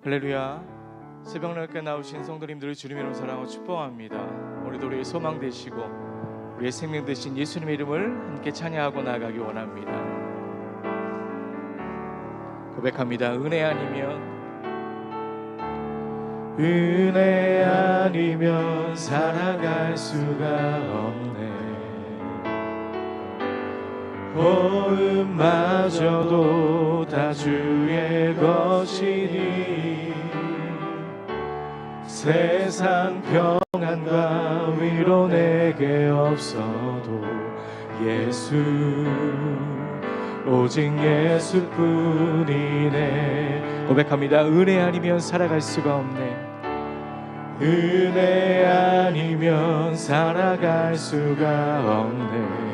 할렐루야. 새벽날께 나오신 성도님들을 주님으로 사랑하고 축복합니다. 오늘도 우리의 소망 되시고 우리의 생명 되신 예수님의 이름을 함께 찬양하고 나아가기 원합니다. 고백합니다. 은혜 아니면 살아갈 수가 없네. 호흡마저도 다 주의 것이니 세상 평안과 위로 내게 없어도 예수, 오직 예수뿐이네. 고백합니다. 은혜 아니면 살아갈 수가 없네. 은혜 아니면 살아갈 수가 없네.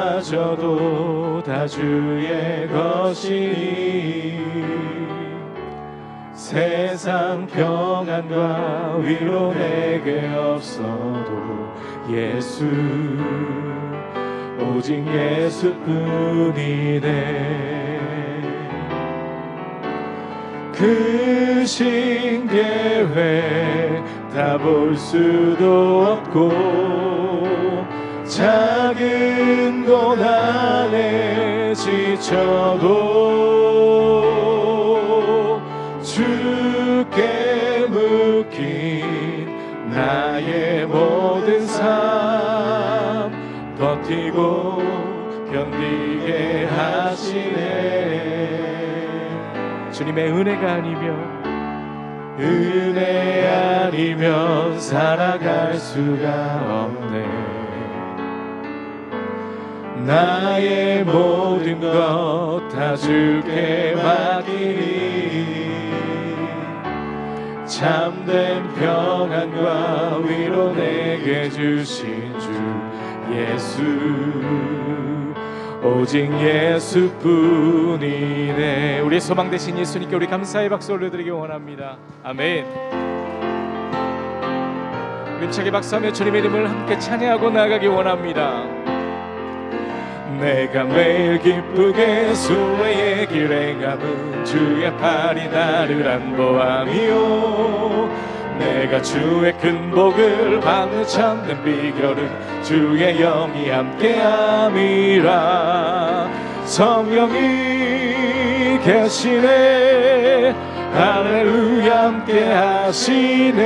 호흡마저도 다 주의 것이니 세상 평안과 위로 내게 없어도 예수, 오직 예수뿐이네. 크신 계획 다 볼 수도 없고 작은 고난에 지쳐도 주께 묶인 나의 모든 삶 버티고 견디게 하시네. 주님의 은혜가 아니면 살아갈 수가 없네. 나의 모든 것 다 주께 맡기니 참된 평안과 위로 내게 주신 주 예수, 오직 예수뿐이네. 우리의 소망 되신 예수님께 우리 감사의 박수 올려드리기 원합니다. 아멘. 힘차게 박수하며 주님의 이름을 함께 찬양하고 나아가기 원합니다. 내가 매일 기쁘게 수레의 길 행함은 주의 팔이 나를 안보함이요. 내가 주의 큰 복을 받는 참된 비결은 주의 영이 함께함이라. 성령이 계시네. 할렐루야 함께하시네.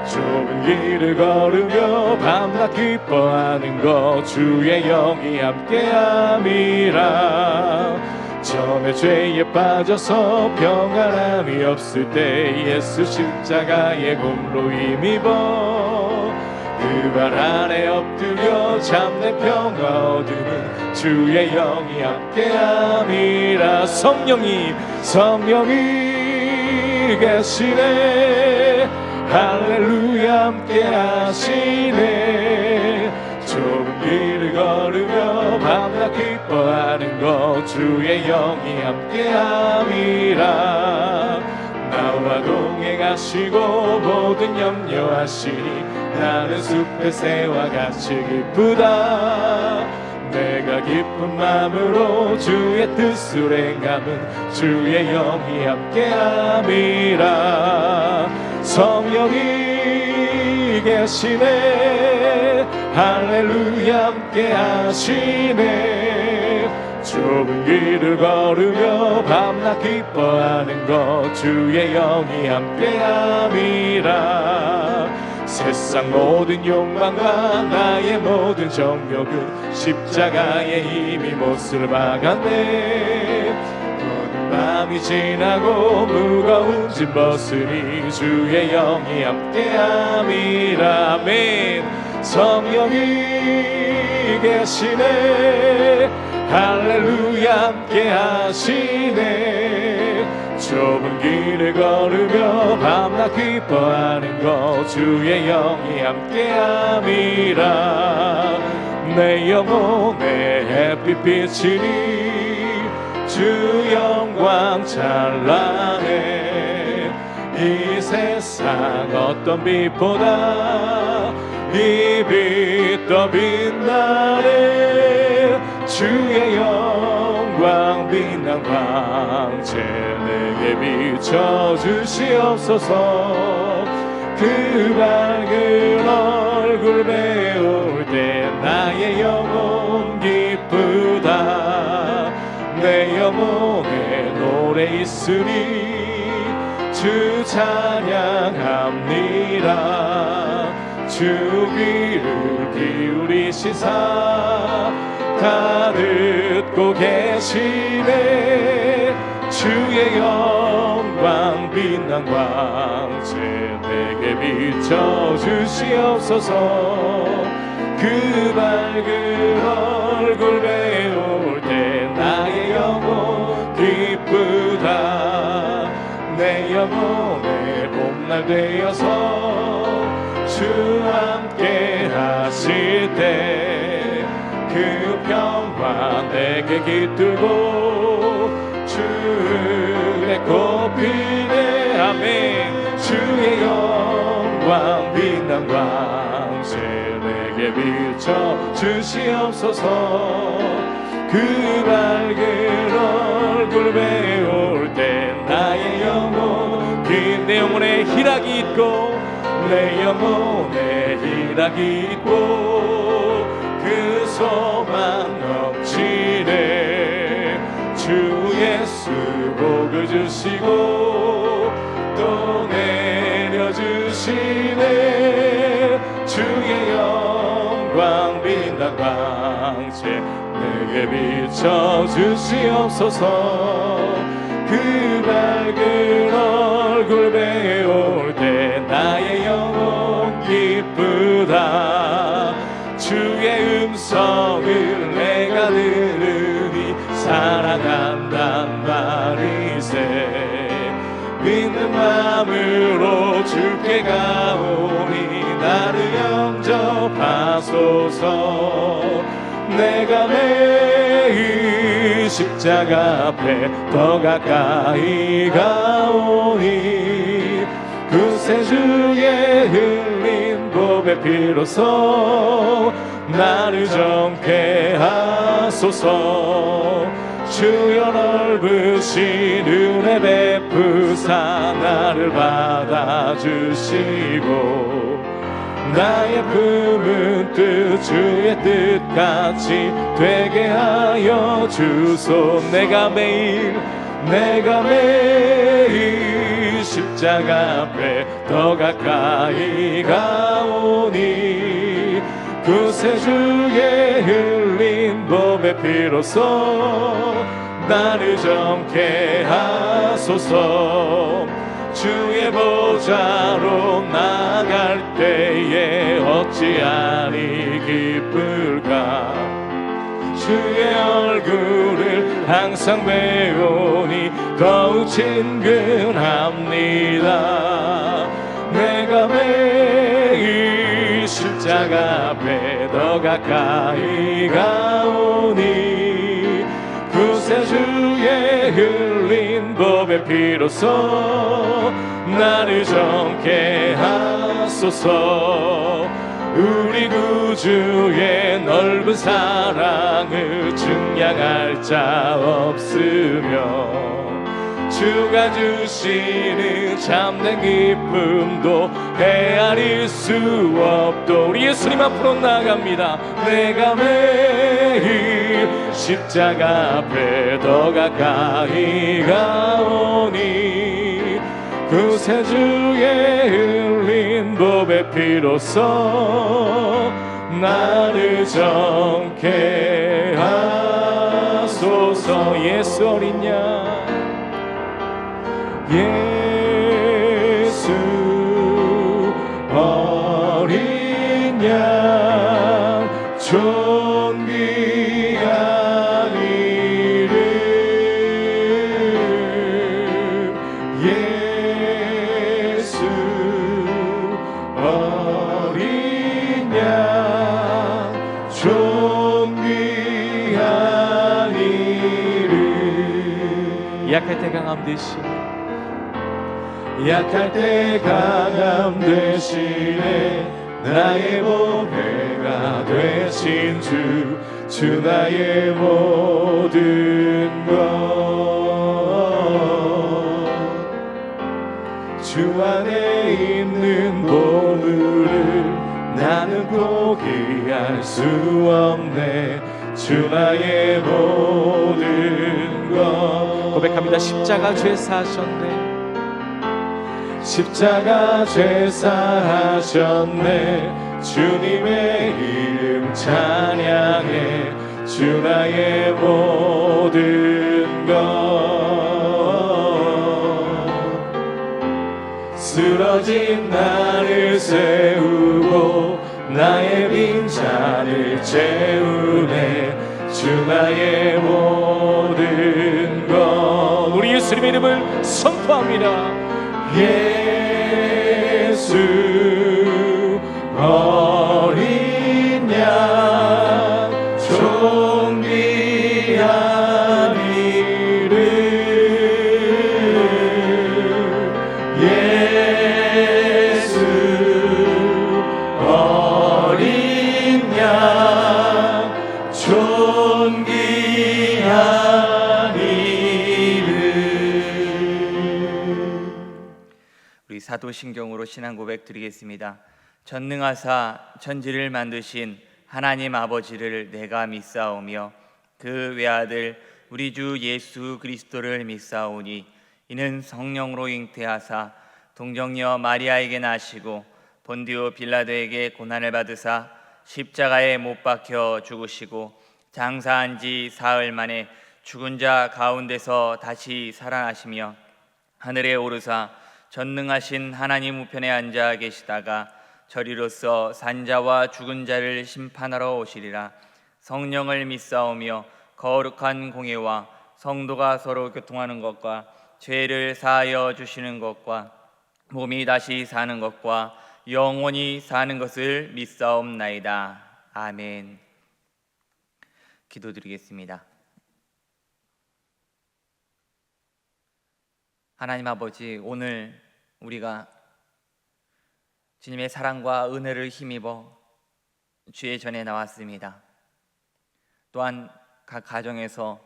좁은 길을 걸으며 밤낮 기뻐하는 것 주의 영이 함께함이라. 처음에 죄에 빠져서 평안함이 없을 때 예수 십자가의 공로 힘입어 그 발 아래 엎드려 참된 평화 얻으는 주의 영이 함께함이라. 성령이 계시네. 할렐루야 함께하시네. 좁은 길을 걸으며 밤낮 기뻐하는 것 주의 영이 함께함이라. 나와 동행하시고 모든 염려하시니 나는 숲의 새와 같이 기쁘다. 내가 기쁜 마음으로 주의 뜻을 행함은 주의 영이 함께함이라. 성령이 계시네. 할렐루야 함께하시네. 좁은 길을 걸으며 밤낮 기뻐하는 것 주의 영이 함께함이라. 세상 모든 욕망과 나의 모든 정욕은 십자가의 힘이 못을 박았네. 모든 밤이 지나고 무거운 짐 벗으니 주의 영이 함께함이라. 아멘. 성령이 계시네. 할렐루야 함께하시네. 좁은 길을 걸으며 밤낮 기뻐하는 것 주의 영이 함께함이라. 내 영혼의 햇빛 비치니 주 영광 찬란해. 이 세상 어떤 빛보다 이 빛 더 빛나네. 주의 영광 빛난 광채 내게 비춰주시옵소서. 그 밝은 얼굴 배울 때 나의 영혼 기쁘다. 내 영혼에 노래 있으리 주 찬양합니다. 주 귀를 기울이시사 다 듣고 계시네. 주의 영광 빛난 광채 내게 비춰주시옵소서. 그 밝은 얼굴 배울 때 나의 영혼 기쁘다. 내 영혼의 봄날 되어서 주 함께 하실 때 그 평화 내게 깃들고 주의 꽃피네. 아멘. 주의 영광 빛난 광채 내게 비춰주시옵소서. 그 밝은 얼굴 배울 때 나의 영혼 내 영혼에 희락이 있고 내 영혼에 희락이 있고 그 소망 넘치네. 주 예수 복을 주시고 또 내려주시네. 주의 영광 빛난 광채 내게 비춰주시옵소서. 그 밝은 얼굴 배울 때 나의 영혼 기쁘다. 주의 음성을 내가 들으니 사랑한단 말이세. 믿는 마음으로 주께 가오니 나를 영접하소서. 내가 매일 십자가 앞에 더 가까이 가오니 구세주의 흘린 보배 피로써 나를 정케 하소서. 주여 넓으신 은혜 베푸사 나를 받아주시고 나의 품은 뜻 주의 뜻같이 되게 하여 주소. 내가 매일 십자가 앞에 더 가까이 가오니 구세주의 흘린 보배 피로써 나를 정케 하소서. 주의 보좌로 나갈 때에 어찌하니 기쁠까. 주의 얼굴을 항상 배우니 더욱 친근합니다. 내가 매일 십자가 앞에 더 가까이 가오니 구세주의 흘린 보배 피로써 나를 정케 하소서. 우리 구주의 넓은 사랑을 증량할 자 없으며 주가 주시는 참된 기쁨도 헤아릴 수 없도. 우리 예수님 앞으로 나갑니다. 내가 매일 십자가 앞에 더 가까이 가오니 구세주의 흘린 보배 피로써 나를 정케 하소서. 예수 어린 양 예수 어린 양 존귀한 이름 예수 어린 양 존귀한 이름. 약할 때 강함 되시네. 약할 때 강함 되시네. 나의 보배가 되신 주 주 나의 모든 것 주 안에 있는 보물을 나는 포기할 수 없네 주 나의 모든 것 고백합니다. 십자가 죄사하셨네 십자가 죄사하셨네 주님의 이름 찬양해 주 나의 모든 것 쓰러진 나를 세우고 나의 빈잔을 채우네 주 나의 모든 것 우리 예수님의 이름을 선포합니다. 예수 어린 양 존귀한 이름 예수 어린 양 존귀한 이름 우리 사도신경으로 신앙 고백 드리겠습니다. 전능하사 천지를 만드신 하나님 아버지를 내가 믿사오며 그 외아들 우리 주 예수 그리스도를 믿사오니 이는 성령으로 잉태하사 동정녀 마리아에게 나시고 본디오 빌라도에게 고난을 받으사 십자가에 못 박혀 죽으시고 장사한 지 사흘 만에 죽은 자 가운데서 다시 살아나시며 하늘에 오르사 전능하신 하나님 우편에 앉아 계시다가 저리로서 산자와 죽은 자를 심판하러 오시리라. 성령을 믿사오며 거룩한 공예와 성도가 서로 교통하는 것과 죄를 사하여 주시는 것과 몸이 다시 사는 것과 영원히 사는 것을 믿사옵나이다. 아멘. 기도드리겠습니다. 하나님 아버지, 오늘 우리가 주님의 사랑과 은혜를 힘입어 주의 전에 나왔습니다. 또한 각 가정에서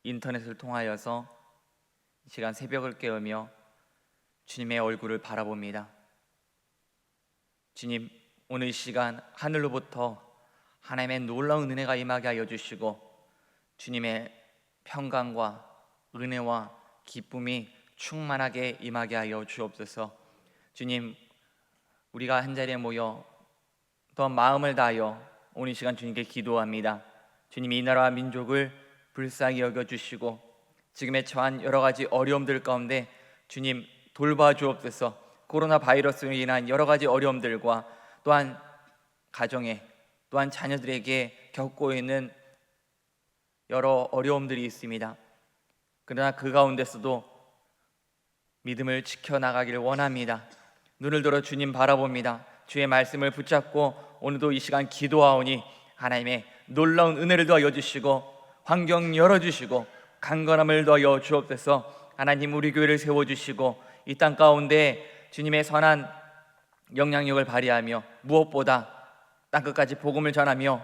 인터넷을 통하여서 이 시간 새벽을 깨우며 주님의 얼굴을 바라봅니다. 주님, 오늘 이 시간 하늘로부터 하나님의 놀라운 은혜가 임하게 하여 주시고 주님의 평강과 은혜와 기쁨이 충만하게 임하게 하여 주옵소서. 주님, 우리가 한자리에 모여 또 마음을 다하여 오늘 이 시간 주님께 기도합니다. 주님, 이 나라와 민족을 불쌍히 여겨주시고 지금에 처한 여러 가지 어려움들 가운데 주님 돌봐 주옵소서. 코로나 바이러스로 인한 여러 가지 어려움들과 또한 가정에 또한 자녀들에게 겪고 있는 여러 어려움들이 있습니다. 그러나 그 가운데서도 믿음을 지켜나가기를 원합니다. 눈을 들어 주님 바라봅니다. 주의 말씀을 붙잡고 오늘도 이 시간 기도하오니 하나님의 놀라운 은혜를 더하여 주시고 환경 열어주시고 강건함을 더하여 주옵소서. 하나님, 우리 교회를 세워주시고 이 땅 가운데 주님의 선한 영향력을 발휘하며 무엇보다 땅끝까지 복음을 전하며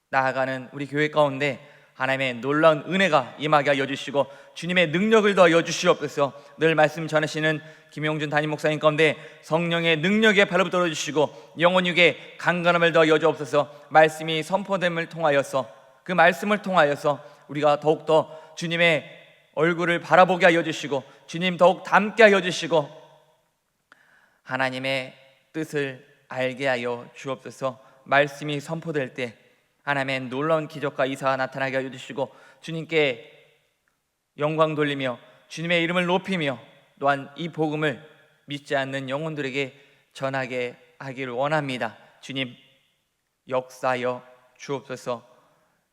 나아가는 우리 교회 가운데 하나님의 놀라운 은혜가 임하게 하여 주시고 주님의 능력을 더하여 주시옵소서. 늘 말씀 전하시는 김용준 담임 목사님 가운데 성령의 능력에 발을 붙들어 주시고 영혼육에 강건함을 더하여 주옵소서. 말씀이 선포됨을 통하여서 그 말씀을 통하여서 우리가 더욱더 주님의 얼굴을 바라보게 하여 주시고 주님 더욱 닮게 하여 주시고 하나님의 뜻을 알게 하여 주옵소서. 말씀이 선포될 때 하나님의 놀라운 기적과 이사가 나타나게 하여 주시고 주님께 영광 돌리며 주님의 이름을 높이며 또한 이 복음을 믿지 않는 영혼들에게 전하게 하기를 원합니다. 주님, 역사하여 주옵소서.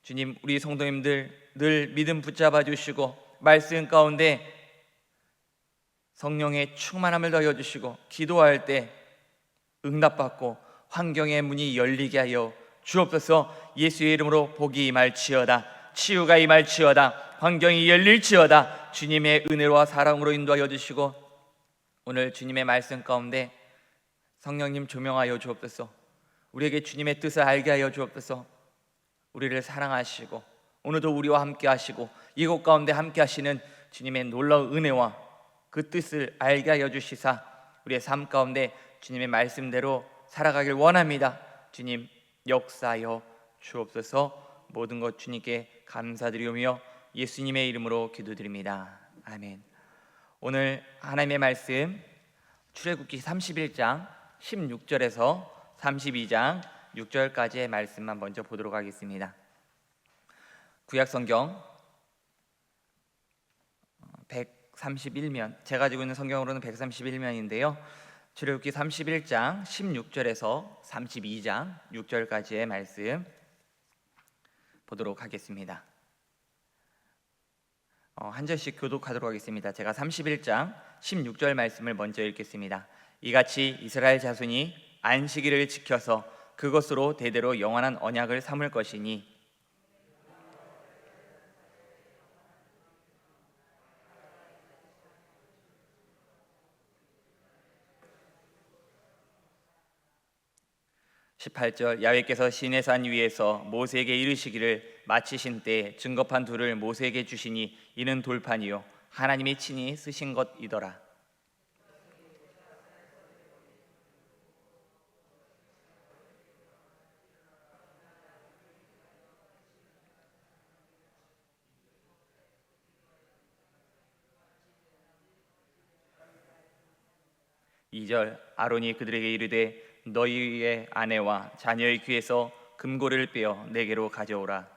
주님, 우리 성도님들 늘 믿음 붙잡아 주시고 말씀 가운데 성령의 충만함을 더하여 주시고 기도할 때 응답받고 환경의 문이 열리게 하여 주옵소서. 예수의 이름으로 복이 임할지어다. 치유가 임할지어다. 환경이 열릴지어다. 주님의 은혜와 사랑으로 인도하여 주시고 오늘 주님의 말씀 가운데 성령님 조명하여 주옵소서. 우리에게 주님의 뜻을 알게 하여 주옵소서. 우리를 사랑하시고 오늘도 우리와 함께 하시고 이곳 가운데 함께 하시는 주님의 놀라운 은혜와 그 뜻을 알게 하여 주시사 우리의 삶 가운데 주님의 말씀대로 살아가길 원합니다. 주님 역사하여 주옵소서. 모든 것 주님께 감사드리오며 예수님의 이름으로 기도드립니다. 아멘. 오늘 하나님의 말씀 출애굽기 31장 16절에서 32장 6절까지의 말씀만 먼저 보도록 하겠습니다. 구약성경 131면, 제가 가지고 있는 성경으로는 131면인데요 출애굽기 31장 16절에서 32장 6절까지의 말씀 보도록 하겠습니다. 한 절씩 교독하도록 하겠습니다. 제가 31장 16절 말씀을 먼저 읽겠습니다. 이같이 이스라엘 자손이 안식일을 지켜서 그것으로 대대로 영원한 언약을 삼을 것이니 18절 야훼께서 시내산 위에서 모세에게 이르시기를 마치신 때 증거판 둘을 모세에게 주시니 이는 돌판이요 하나님이 친히 쓰신 것이더라. 이절 아론이 그들에게 이르되 너희의 아내와 자녀의 귀에서 금고리를 빼어 내게로 가져오라.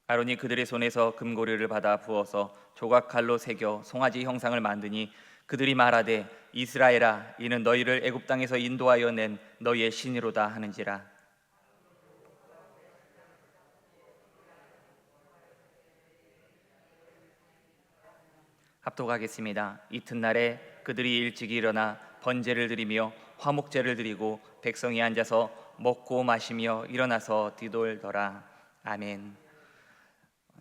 아론이 그들의 손에서 금고리를 받아 부어서 조각칼로 새겨 송아지 형상을 만드니 그들이 말하되 이스라엘아 이는 너희를 애굽 땅에서 인도하여 낸 너희의 신이로다 하는지라. 합독하겠습니다. 이튿날에 그들이 일찍이 일어나 번제를 드리며 화목제를 드리고 백성이 앉아서 먹고 마시며 일어나서 뒤돌더라. 아멘.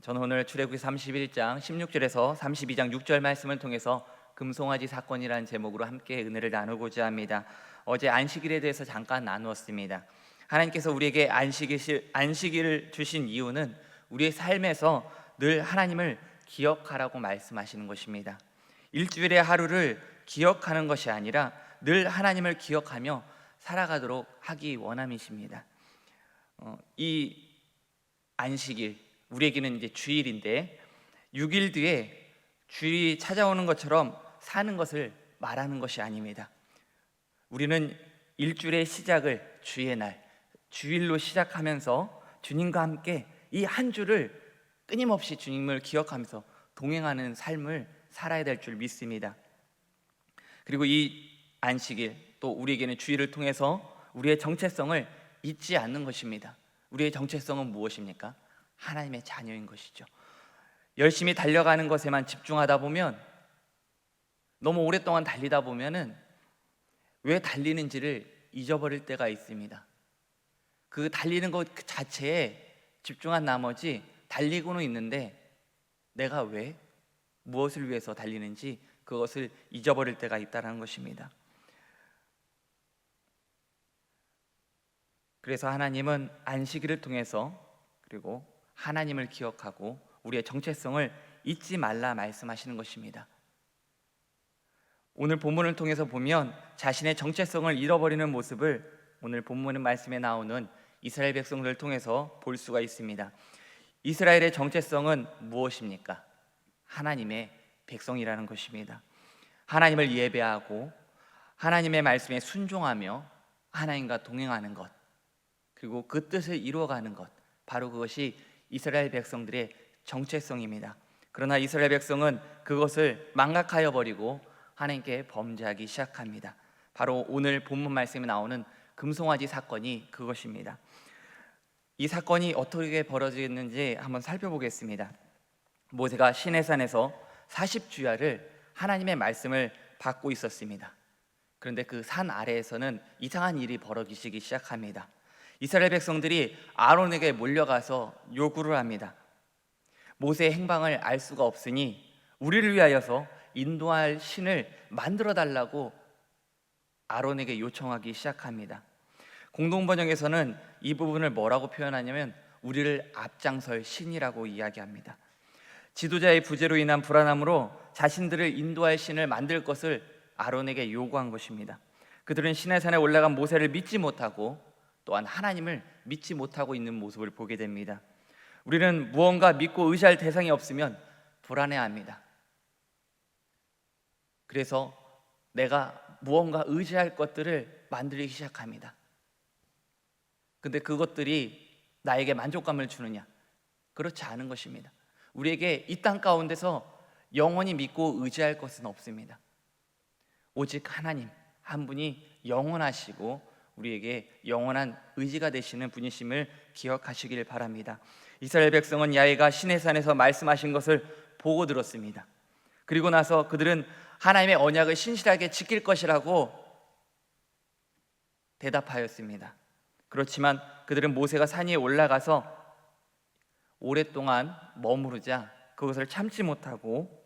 저는 오늘 출애굽기 31장 16절에서 32장 6절 말씀을 통해서 금송아지 사건이라는 제목으로 함께 은혜를 나누고자 합니다. 어제 안식일에 대해서 잠깐 나누었습니다. 하나님께서 우리에게 안식일을 주신 이유는 우리의 삶에서 늘 하나님을 기억하라고 말씀하시는 것입니다. 일주일의 하루를 기억하는 것이 아니라 늘 하나님을 기억하며 살아가도록 하기 원함이십니다. 이 안식일 우리에게는 이제 주일인데 6일 뒤에 주일이 찾아오는 것처럼 사는 것을 말하는 것이 아닙니다. 우리는 일주일의 시작을 주의 날 주일로 시작하면서 주님과 함께 이 한 주를 끊임없이 주님을 기억하면서 동행하는 삶을 살아야 될 줄 믿습니다. 그리고 이 안식일 또 우리에게는 주일을 통해서 우리의 정체성을 잊지 않는 것입니다. 우리의 정체성은 무엇입니까? 하나님의 자녀인 것이죠. 열심히 달려가는 것에만 집중하다 보면 너무 오랫동안 달리다 보면은 왜 달리는지를 잊어버릴 때가 있습니다. 그 달리는 것 자체에 집중한 나머지 달리고는 있는데 내가 왜 무엇을 위해서 달리는지 그것을 잊어버릴 때가 있다는 것입니다. 그래서 하나님은 안식일을 통해서 그리고 하나님을 기억하고 우리의 정체성을 잊지 말라 말씀하시는 것입니다. 오늘 본문을 통해서 보면 자신의 정체성을 잃어버리는 모습을 오늘 본문의 말씀에 나오는 이스라엘 백성들을 통해서 볼 수가 있습니다. 이스라엘의 정체성은 무엇입니까? 하나님의 백성이라는 것입니다. 하나님을 예배하고 하나님의 말씀에 순종하며 하나님과 동행하는 것, 그리고 그 뜻을 이루어가는 것, 바로 그것이 이스라엘 백성들의 정체성입니다. 그러나 이스라엘 백성은 그것을 망각하여 버리고 하나님께 범죄하기 시작합니다. 바로 오늘 본문 말씀에 나오는 금송아지 사건이 그것입니다. 이 사건이 어떻게 벌어졌는지 한번 살펴보겠습니다. 모세가 시내산에서 40주야를 하나님의 말씀을 받고 있었습니다. 그런데 그 산 아래에서는 이상한 일이 벌어지기 시작합니다. 이스라엘 백성들이 아론에게 몰려가서 요구를 합니다. 모세의 행방을 알 수가 없으니 우리를 위하여서 인도할 신을 만들어 달라고 아론에게 요청하기 시작합니다. 공동번역에서는 이 부분을 뭐라고 표현하냐면 우리를 앞장설 신이라고 이야기합니다. 지도자의 부재로 인한 불안함으로 자신들을 인도할 신을 만들 것을 아론에게 요구한 것입니다. 그들은 시내산에 올라간 모세를 믿지 못하고 또한 하나님을 믿지 못하고 있는 모습을 보게 됩니다. 우리는 무언가 믿고 의지할 대상이 없으면 불안해합니다. 그래서 내가 무언가 의지할 것들을 만들기 시작합니다. 근데 그것들이 나에게 만족감을 주느냐? 그렇지 않은 것입니다. 우리에게 이 땅 가운데서 영원히 믿고 의지할 것은 없습니다. 오직 하나님 한 분이 영원하시고 우리에게 영원한 의지가 되시는 분이심을 기억하시길 바랍니다. 이스라엘 백성은 야훼가 시내산에서 말씀하신 것을 보고 들었습니다. 그리고 나서 그들은 하나님의 언약을 신실하게 지킬 것이라고 대답하였습니다. 그렇지만 그들은 모세가 산 위에 올라가서 오랫동안 머무르자 그것을 참지 못하고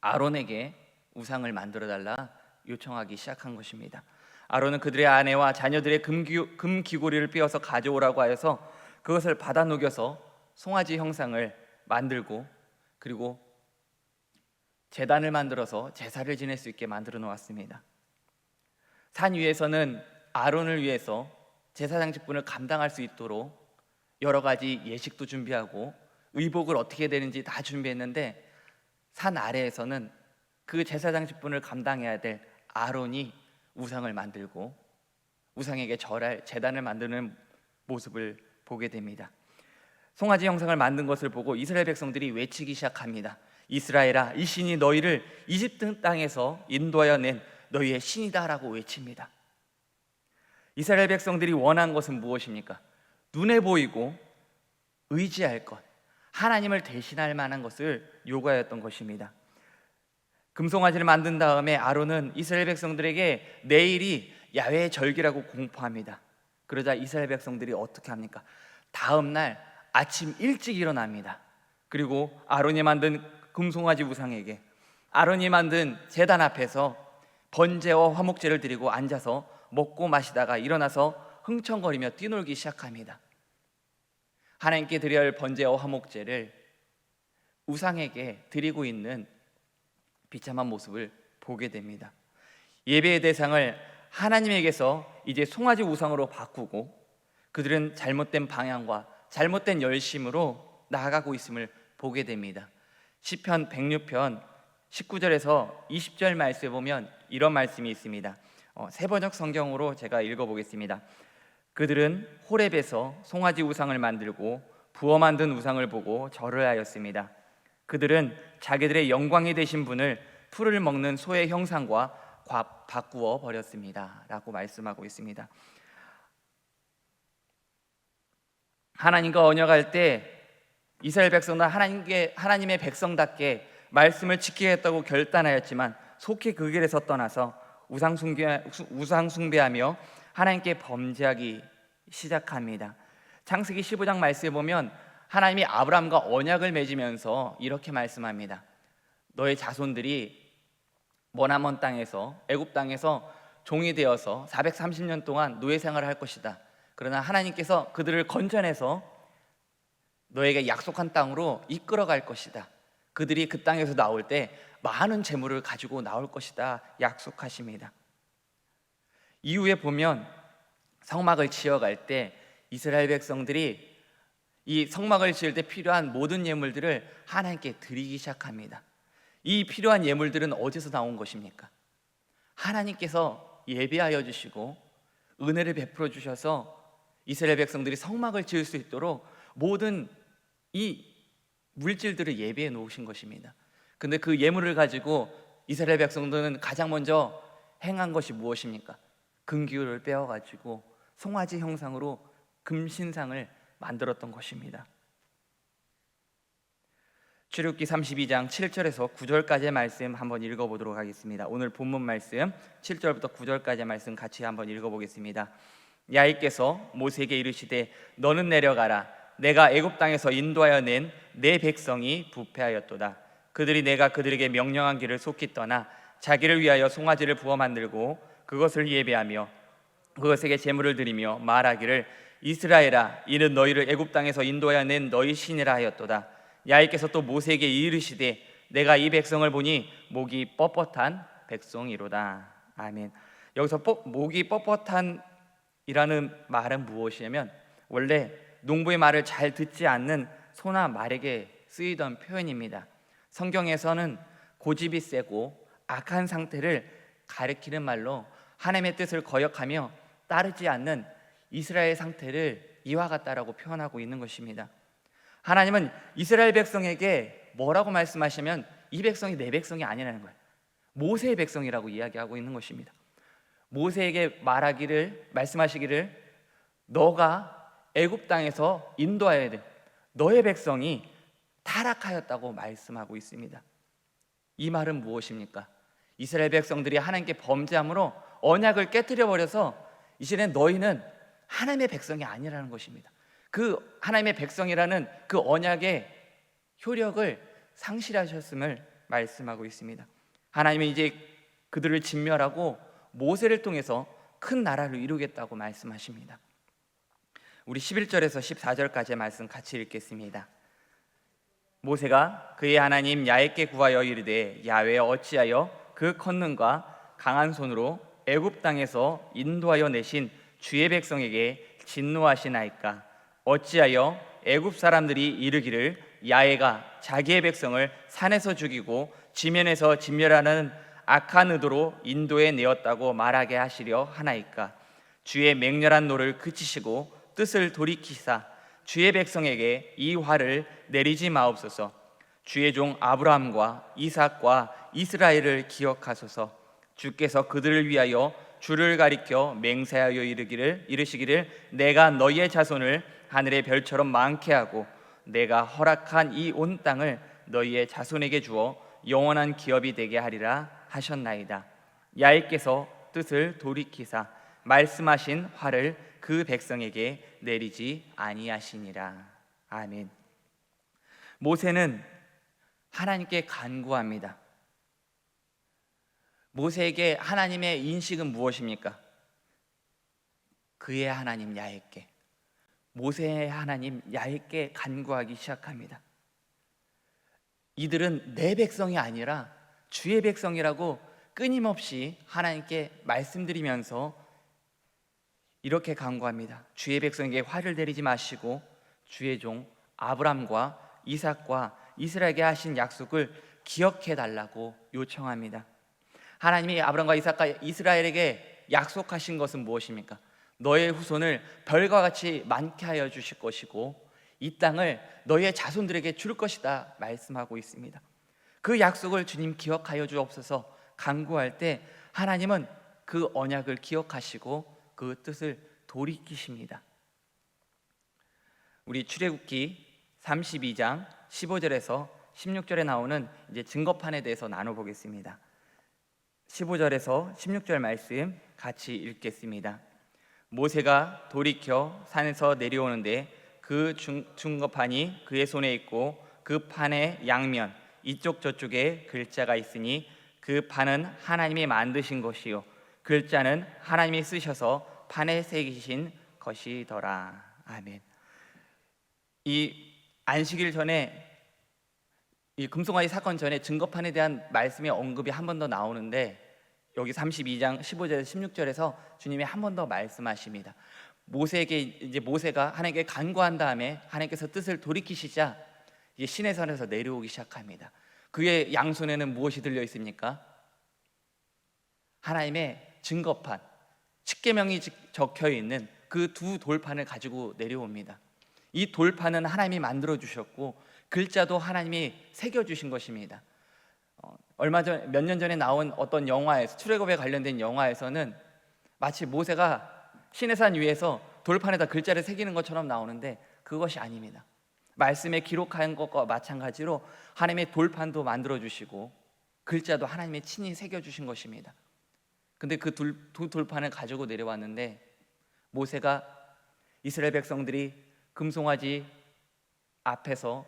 아론에게 우상을 만들어 달라 요청하기 시작한 것입니다. 아론은 그들의 아내와 자녀들의 금귀고리를 빼어서 가져오라고 하여서 그것을 받아 녹여서 송아지 형상을 만들고 그리고 제단을 만들어서 제사를 지낼 수 있게 만들어 놓았습니다. 산 위에서는 아론을 위해서 제사장직분을 감당할 수 있도록 여러 가지 예식도 준비하고 의복을 어떻게 되는지 다 준비했는데 산 아래에서는 그 제사장직분을 감당해야 될 아론이 우상을 만들고 우상에게 절할 제단을 만드는 모습을 보게 됩니다. 송아지 형상을 만든 것을 보고 이스라엘 백성들이 외치기 시작합니다. 이스라엘아, 이 신이 너희를 이집트 땅에서 인도하여 낸 너희의 신이다라고 외칩니다. 이스라엘 백성들이 원한 것은 무엇입니까? 눈에 보이고 의지할 것, 하나님을 대신할 만한 것을 요구하였던 것입니다. 금송아지를 만든 다음에 아론은 이스라엘 백성들에게 내일이 야훼의 절기라고 공포합니다. 그러자 이스라엘 백성들이 어떻게 합니까? 다음 날 아침 일찍 일어납니다. 그리고 아론이 만든 금송아지 우상에게 아론이 만든 제단 앞에서 번제와 화목제를 드리고 앉아서 먹고 마시다가 일어나서 흥청거리며 뛰놀기 시작합니다. 하나님께 드려야 할 번제와 화목제를 우상에게 드리고 있는 비참한 모습을 보게 됩니다. 예배의 대상을 하나님에게서 이제 송아지 우상으로 바꾸고 그들은 잘못된 방향과 잘못된 열심으로 나아가고 있음을 보게 됩니다. 시편 106편 19절에서 20절 말씀에 보면 이런 말씀이 있습니다. 세번역 성경으로 제가 읽어보겠습니다. 그들은 호렙에서 송아지 우상을 만들고 부어 만든 우상을 보고 절을 하였습니다. 그들은 자기들의 영광이 되신 분을 풀을 먹는 소의 형상과 바꾸어 버렸습니다 라고 말씀하고 있습니다. 하나님과 언약할 때 이스라엘 백성은 하나님의 백성답게 말씀을 지키겠다고 결단하였지만 속히 그 길에서 떠나서 우상 숭배하며 하나님께 범죄하기 시작합니다. 창세기 15장 말씀에 보면 하나님이 아브라함과 언약을 맺으면서 이렇게 말씀합니다. 너의 자손들이 머나먼 땅에서 애굽 땅에서 종이 되어서 430년 동안 노예 생활을 할 것이다. 그러나 하나님께서 그들을 건져내서 너에게 약속한 땅으로 이끌어 갈 것이다. 그들이 그 땅에서 나올 때 많은 재물을 가지고 나올 것이다 약속하십니다. 이후에 보면 성막을 지어갈 때 이스라엘 백성들이 이 성막을 지을 때 필요한 모든 예물들을 하나님께 드리기 시작합니다. 이 필요한 예물들은 어디서 나온 것입니까? 하나님께서 예배하여 주시고 은혜를 베풀어 주셔서 이스라엘 백성들이 성막을 지을 수 있도록 모든 이 물질들을 예배해 놓으신 것입니다. 근데 그 예물을 가지고 이스라엘 백성들은 가장 먼저 행한 것이 무엇입니까? 금기울을 빼어가지고 송아지 형상으로 금신상을 만들었던 것입니다. 출애굽기 32장 7절에서 9절까지의 말씀 한번 읽어보도록 하겠습니다. 오늘 본문 말씀 7절부터 9절까지의 말씀 같이 한번 읽어보겠습니다. 야훼께서 모세에게 이르시되 너는 내려가라. 내가 애굽 땅에서 인도하여 낸 내 백성이 부패하였도다. 그들이 내가 그들에게 명령한 길을 속히 떠나 자기를 위하여 송아지를 부어 만들고 그것을 예배하며 그것에게 제물을 드리며 말하기를 이스라엘아 이는 너희를 애굽 땅에서 인도하여 낸 너희 신이라 하였도다. 야훼께서 또 모세에게 이르시되 내가 이 백성을 보니 목이 뻣뻣한 백성이로다. 아멘. 여기서 목이 뻣뻣한이라는 말은 무엇이냐면 원래 농부의 말을 잘 듣지 않는 소나 말에게 쓰이던 표현입니다. 성경에서는 고집이 세고 악한 상태를 가리키는 말로 하나님의 뜻을 거역하며 따르지 않는 이스라엘 상태를 이와 같다라고 표현하고 있는 것입니다. 하나님은 이스라엘 백성에게 뭐라고 말씀하시면 이 백성이 내 백성이 아니라는 거예요. 모세의 백성이라고 이야기하고 있는 것입니다. 모세에게 말씀하시기를 너가 애굽 땅에서 인도하여야 돼. 너의 백성이 타락하였다고 말씀하고 있습니다. 이 말은 무엇입니까? 이스라엘 백성들이 하나님께 범죄함으로 언약을 깨뜨려 버려서 이제는 너희는 하나님의 백성이 아니라는 것입니다. 그 하나님의 백성이라는 그 언약의 효력을 상실하셨음을 말씀하고 있습니다. 하나님은 이제 그들을 진멸하고 모세를 통해서 큰 나라를 이루겠다고 말씀하십니다. 우리 11절에서 14절까지의 말씀 같이 읽겠습니다. 모세가 그의 하나님 야훼께 구하여 이르되 야훼 어찌하여 그 권능과 강한 손으로 애굽 땅에서 인도하여 내신 주의 백성에게 진노하시나이까? 어찌하여 애굽 사람들이 이르기를 야훼가 자기의 백성을 산에서 죽이고 지면에서 진멸하는 악한 의도로 인도해 내었다고 말하게 하시려 하나이까? 주의 맹렬한 노를 그치시고 뜻을 돌이키사 주의 백성에게 이 화를 내리지 마옵소서. 주의 종 아브라함과 이삭과 이스라엘을 기억하소서. 주께서 그들을 위하여 주를 가리켜 맹세하여 이르시기를 내가 너희의 자손을 하늘의 별처럼 많게 하고 내가 허락한 이 온 땅을 너희의 자손에게 주어 영원한 기업이 되게 하리라 하셨나이다. 야훼께서 뜻을 돌이키사 말씀하신 화를 그 백성에게 내리지 아니하시니라. 아멘. 모세는 하나님께 간구합니다. 모세에게 하나님의 인식은 무엇입니까? 그의 하나님 야훼께, 모세의 하나님 야훼께 간구하기 시작합니다. 이들은 내 백성이 아니라 주의 백성이라고 끊임없이 하나님께 말씀드리면서 이렇게 간구합니다. 주의 백성에게 화를 내리지 마시고 주의 종 아브람과 이삭과 이스라엘에게 하신 약속을 기억해 달라고 요청합니다. 하나님이 아브람과 이삭과 이스라엘에게 약속하신 것은 무엇입니까? 너의 후손을 별과 같이 많게 하여 주실 것이고 이 땅을 너의 자손들에게 줄 것이다 말씀하고 있습니다. 그 약속을 주님 기억하여 주옵소서 간구할 때 하나님은 그 언약을 기억하시고 그 뜻을 돌이키십니다. 우리 출애굽기 32장 15절에서 16절에 나오는 이제 증거판에 대해서 나눠보겠습니다. 15절에서 16절 말씀 같이 읽겠습니다. 모세가 돌이켜 산에서 내려오는데 그 증거판이 그의 손에 있고 그 판의 양면 이쪽 저쪽에 글자가 있으니 그 판은 하나님이 만드신 것이요 글자는 하나님이 쓰셔서 판에 새기신 것이더라. 아멘. 이 안식일 전에 이 금송아지 사건 전에 증거판에 대한 말씀의 언급이 한 번 더 나오는데 여기 32장 15절에서 16절에서 주님이 한 번 더 말씀하십니다. 모세에게 이제 모세가 하나님께 간구한 다음에 하나님께서 뜻을 돌이키시자 이제 시내산에서 내려오기 시작합니다. 그의 양손에는 무엇이 들려 있습니까? 하나님의 증거판, 십계명이 적혀 있는 그 두 돌판을 가지고 내려옵니다. 이 돌판은 하나님이 만들어 주셨고 글자도 하나님이 새겨 주신 것입니다. 얼마 전 몇 년 전에 나온 어떤 영화에서 출애굽에 관련된 영화에서는 마치 모세가 시내산 위에서 돌판에다 글자를 새기는 것처럼 나오는데 그것이 아닙니다. 말씀에 기록한 것과 마찬가지로 하나님의 돌판도 만들어 주시고 글자도 하나님이 친히 새겨 주신 것입니다. 근데 그 두 돌판을 가지고 내려왔는데 모세가 이스라엘 백성들이 금송아지 앞에서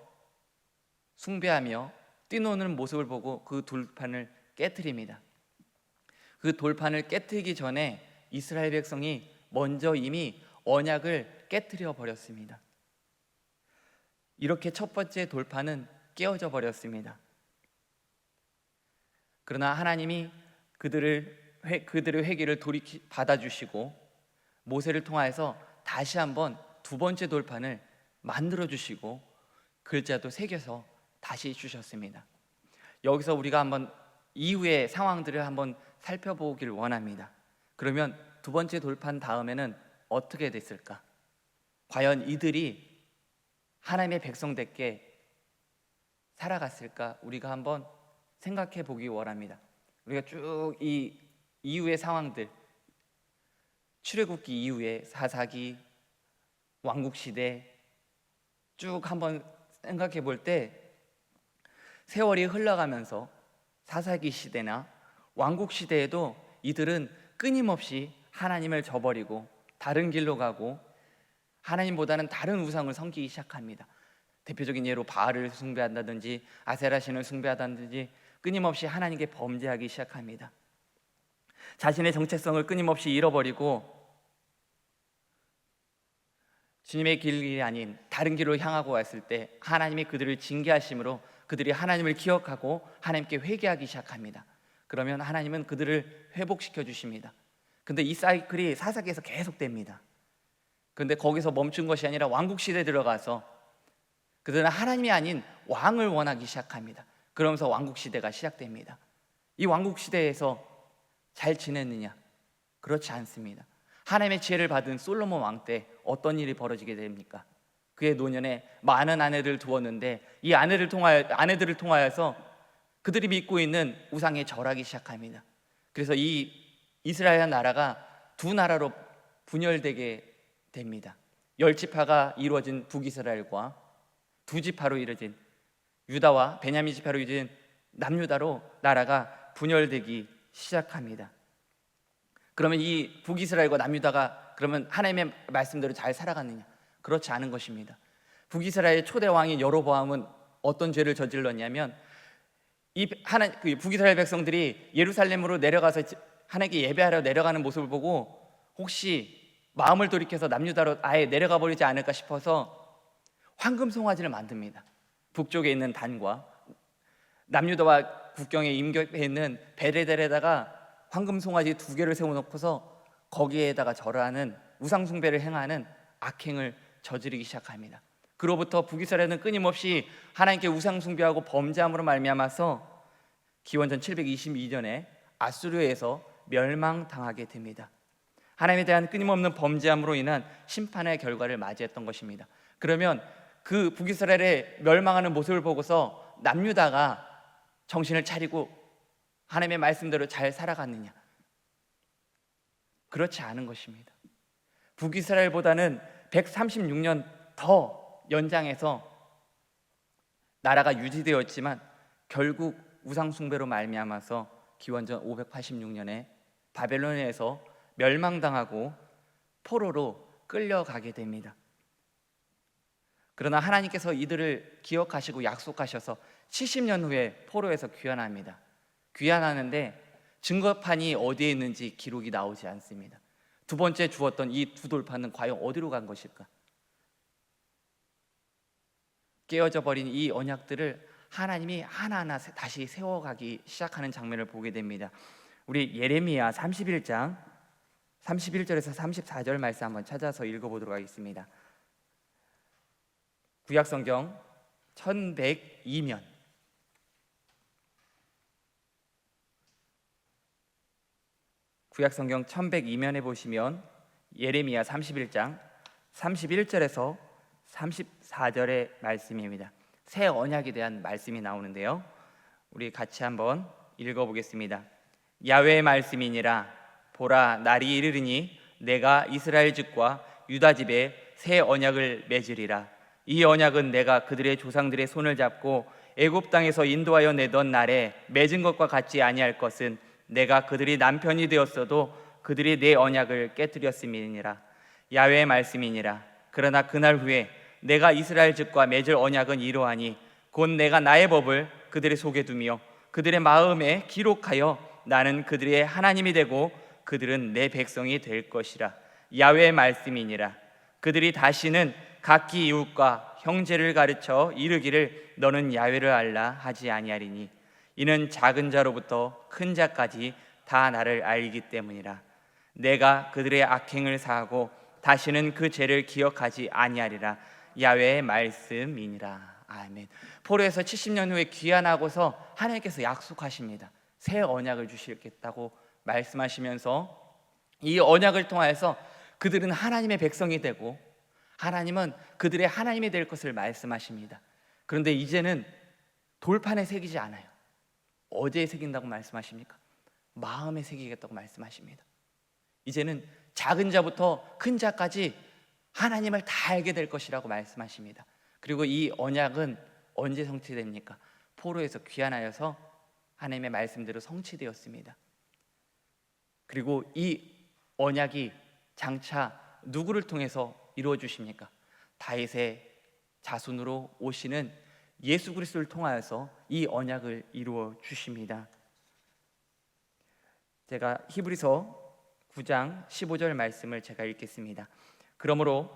숭배하며 뛰노는 모습을 보고 그 돌판을 깨트립니다. 그 돌판을 깨뜨리기 전에 이스라엘 백성이 먼저 이미 언약을 깨뜨려 버렸습니다. 이렇게 첫 번째 돌판은 깨어져 버렸습니다. 그러나 하나님이 그들의 회개를 받아주시고 모세를 통하여서 다시 한번 두 번째 돌판을 만들어 주시고 글자도 새겨서 다시 주셨습니다. 여기서 우리가 한번 이후의 상황들을 한번 살펴보길 원합니다. 그러면 두 번째 돌판 다음에는 어떻게 됐을까? 과연 이들이 하나님의 백성답게 살아갔을까? 우리가 한번 생각해 보기 원합니다. 우리가 쭉 이 이후의 상황들, 출애굽기 이후에 사사기, 왕국시대 쭉 한번 생각해 볼 때 세월이 흘러가면서 사사기 시대나 왕국시대에도 이들은 끊임없이 하나님을 저버리고 다른 길로 가고 하나님보다는 다른 우상을 섬기기 시작합니다. 대표적인 예로 바알을 숭배한다든지 아세라 신을 숭배하다든지 끊임없이 하나님께 범죄하기 시작합니다. 자신의 정체성을 끊임없이 잃어버리고 주님의 길이 아닌 다른 길로 향하고 왔을 때 하나님이 그들을 징계하심으로 그들이 하나님을 기억하고 하나님께 회개하기 시작합니다. 그러면 하나님은 그들을 회복시켜 주십니다. 근데 이 사이클이 사사기에서 계속됩니다. 그런데 거기서 멈춘 것이 아니라 왕국시대에 들어가서 그들은 하나님이 아닌 왕을 원하기 시작합니다. 그러면서 왕국시대가 시작됩니다. 이 왕국시대에서 잘 지냈느냐? 그렇지 않습니다. 하나님의 지혜를 받은 솔로몬 왕 때 어떤 일이 벌어지게 됩니까? 그의 노년에 많은 아내들을 두었는데 이 아내들을 통하여서 그들이 믿고 있는 우상에 절하기 시작합니다. 그래서 이 이스라엘 나라가 두 나라로 분열되게 됩니다. 10지파가 이루어진 북이스라엘과 두 지파로 이루어진 유다와 베냐민 지파로 이루어진 남유다로 나라가 분열되기 시작합니다. 그러면 이 북이스라엘과 남유다가 그러면 하나님의 말씀대로 잘 살아갔느냐? 그렇지 않은 것입니다. 북이스라엘의 초대 왕인 여로보암은 어떤 죄를 저질렀냐면 그 북이스라엘 백성들이 예루살렘으로 내려가서 하나님께 예배하러 내려가는 모습을 보고 혹시 마음을 돌이켜서 남유다로 아예 내려가 버리지 않을까 싶어서 황금 송아지를 만듭니다. 북쪽에 있는 단과 남유다와 국경에 임격해 있는 베레델에다가 황금 송아지 2개를 세워놓고서 거기에다가 절하는 우상 숭배를 행하는 악행을 저지르기 시작합니다. 그로부터 북이스라엘은 끊임없이 하나님께 우상 숭배하고 범죄함으로 말미암아서 기원전 722년에 아수르에서 멸망당하게 됩니다. 하나님에 대한 끊임없는 범죄함으로 인한 심판의 결과를 맞이했던 것입니다. 그러면 그 북이스라엘의 멸망하는 모습을 보고서 남유다가 정신을 차리고 하나님의 말씀대로 잘 살아갔느냐? 그렇지 않은 것입니다. 북이스라엘보다는 136년 더 연장해서 나라가 유지되었지만 결국 우상 숭배로 말미암아서 기원전 586년에 바벨론에서 멸망당하고 포로로 끌려가게 됩니다. 그러나 하나님께서 이들을 기억하시고 약속하셔서 70년 후에 포로에서 귀환합니다. 귀환하는데 증거판이 어디에 있는지 기록이 나오지 않습니다. 두 번째 주었던 이 두 돌판은 과연 어디로 간 것일까? 깨어져 버린 이 언약들을 하나님이 하나하나 다시 세워가기 시작하는 장면을 보게 됩니다. 우리 예레미야 31장 31절에서 34절 말씀 한번 찾아서 읽어보도록 하겠습니다. 구약성경 1102면 구약성경 1102면에 보시면 예레미야 31장 31절에서 34절의 말씀입니다. 새 언약에 대한 말씀이 나오는데요. 우리 같이 한번 읽어보겠습니다. 야훼의 말씀이니라. 보라, 날이 이르리니 내가 이스라엘 집과 유다 집에 새 언약을 맺으리라. 이 언약은 내가 그들의 조상들의 손을 잡고 애굽 땅에서 인도하여 내던 날에 맺은 것과 같지 아니할 것은 내가 그들이 남편이 되었어도 그들이 내 언약을 깨뜨렸음이니라. 야훼의 말씀이니라. 그러나 그날 후에 내가 이스라엘 집과 맺을 언약은 이러하니 곧 내가 나의 법을 그들의 속에 두며 그들의 마음에 기록하여 나는 그들의 하나님이 되고 그들은 내 백성이 될 것이라. 야훼의 말씀이니라. 그들이 다시는 각기 이웃과 형제를 가르쳐 이르기를 너는 야훼를 알라 하지 아니하리니 이는 작은 자로부터 큰 자까지 다 나를 알기 때문이라. 내가 그들의 악행을 사하고 다시는 그 죄를 기억하지 아니하리라. 야훼의 말씀이니라. 아멘. 포로에서 70년 후에 귀환하고서 하나님께서 약속하십니다. 새 언약을 주시겠다고 말씀하시면서 이 언약을 통하여서 그들은 하나님의 백성이 되고 하나님은 그들의 하나님이 될 것을 말씀하십니다. 그런데 이제는 돌판에 새기지 않아요. 어디에 새긴다고 말씀하십니까? 마음에 새기겠다고 말씀하십니다. 이제는 작은 자부터 큰 자까지 하나님을 다 알게 될 것이라고 말씀하십니다. 그리고 이 언약은 언제 성취됩니까? 포로에서 귀환하여서 하나님의 말씀대로 성취되었습니다. 그리고 이 언약이 장차 누구를 통해서 이루어 주십니까? 다윗의 자손으로 오시는 예수 그리스도를 통하여서 이 언약을 이루어 주십니다. 제가 히브리서 9장 15절 말씀을 제가 읽겠습니다. 그러므로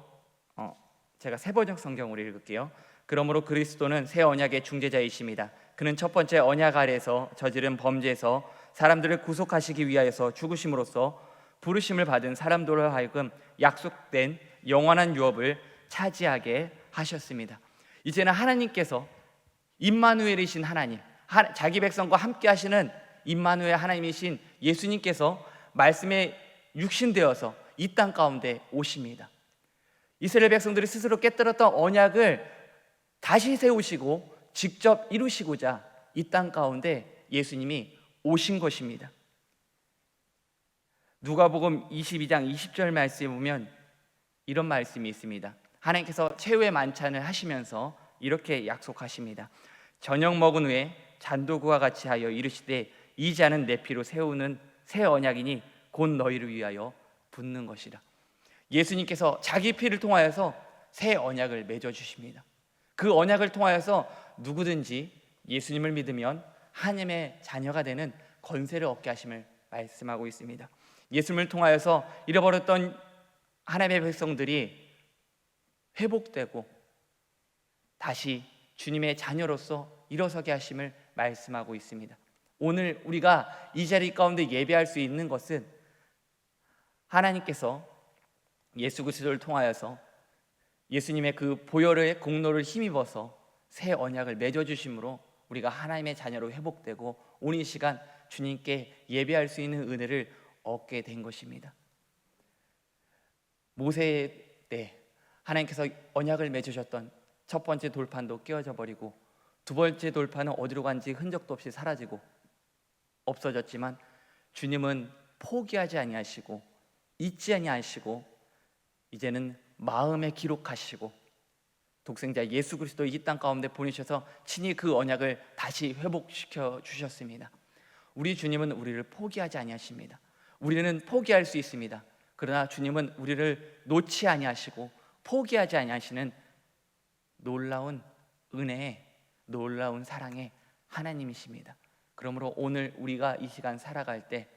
제가 새 번역 성경으로 읽을게요. 그러므로 그리스도는 새 언약의 중재자이십니다. 그는 첫 번째 언약 아래에서 저지른 범죄에서 사람들을 구속하시기 위하여서 죽으심으로써 부르심을 받은 사람들로 하여금 약속된 영원한 유업을 차지하게 하셨습니다. 이제는 하나님께서 임마누엘이신 하나님, 자기 백성과 함께 하시는 임마누엘 하나님이신 예수님께서 말씀에 육신되어서 이 땅 가운데 오십니다. 이스라엘 백성들이 스스로 깨뜨렸던 언약을 다시 세우시고 직접 이루시고자 이 땅 가운데 예수님이 오신 것입니다. 누가복음 22장 20절 말씀에 보면 이런 말씀이 있습니다. 하나님께서 최후의 만찬을 하시면서 이렇게 약속하십니다. 저녁 먹은 후에 잔도구와 같이 하여 이르시되 이 잔은 내 피로 세우는 새 언약이니 곧 너희를 위하여 붓는 것이라. 예수님께서 자기 피를 통하여서 새 언약을 맺어 주십니다. 그 언약을 통하여서 누구든지 예수님을 믿으면 하나님의 자녀가 되는 권세를 얻게 하심을 말씀하고 있습니다. 예수님을 통하여서 잃어버렸던 하나님의 백성들이 회복되고 다시 주님의 자녀로서 일어서게 하심을 말씀하고 있습니다. 오늘 우리가 이 자리 가운데 예배할 수 있는 것은 하나님께서 예수 그리스도를 통하여서 예수님의 그 보혈의 공로를 힘입어서 새 언약을 맺어 주심으로 우리가 하나님의 자녀로 회복되고 오늘 이 시간 주님께 예배할 수 있는 은혜를 얻게 된 것입니다. 모세 때 하나님께서 언약을 맺으셨던 첫 번째 돌판도 깨어져 버리고 두 번째 돌판은 어디로 간지 흔적도 없이 사라지고 없어졌지만 주님은 포기하지 아니하시고 잊지 아니하시고 이제는 마음에 기록하시고 독생자 예수 그리스도 이 땅 가운데 보내셔서 친히 그 언약을 다시 회복시켜 주셨습니다. 우리 주님은 우리를 포기하지 아니하십니다. 우리는 포기할 수 있습니다. 그러나 주님은 우리를 놓지 아니하시고 포기하지 아니하시는 놀라운 은혜의 놀라운 사랑의 하나님이십니다. 그러므로 오늘 우리가 이 시간 살아갈 때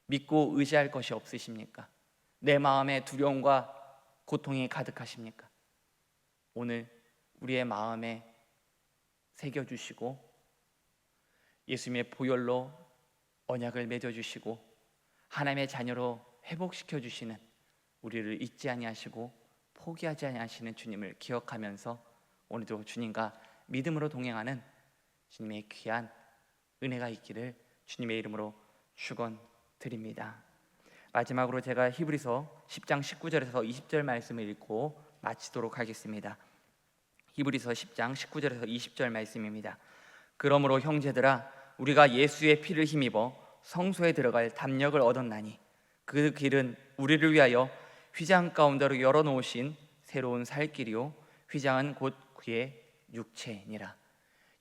믿고 의지할 것이 없으십니까? 내 마음에 두려움과 고통이 가득하십니까? 오늘 우리의 마음에 새겨주시고 예수님의 보혈로 언약을 맺어주시고 하나님의 자녀로 회복시켜 주시는 우리를 잊지 아니하시고 포기하지 아니하시는 주님을 기억하면서 오늘도 주님과 믿음으로 동행하는 주님의 귀한 은혜가 있기를 주님의 이름으로 축원드립니다. 마지막으로 제가 히브리서 10장 19절에서 20절 말씀을 읽고 마치도록 하겠습니다. 히브리서 10장 19절에서 20절 말씀입니다. 그러므로 형제들아 우리가 예수의 피를 힘입어 성소에 들어갈 담력을 얻었나니 그 길은 우리를 위하여 휘장 가운데로 열어놓으신 새로운 살 길이요 휘장은 곧 그의 육체니라.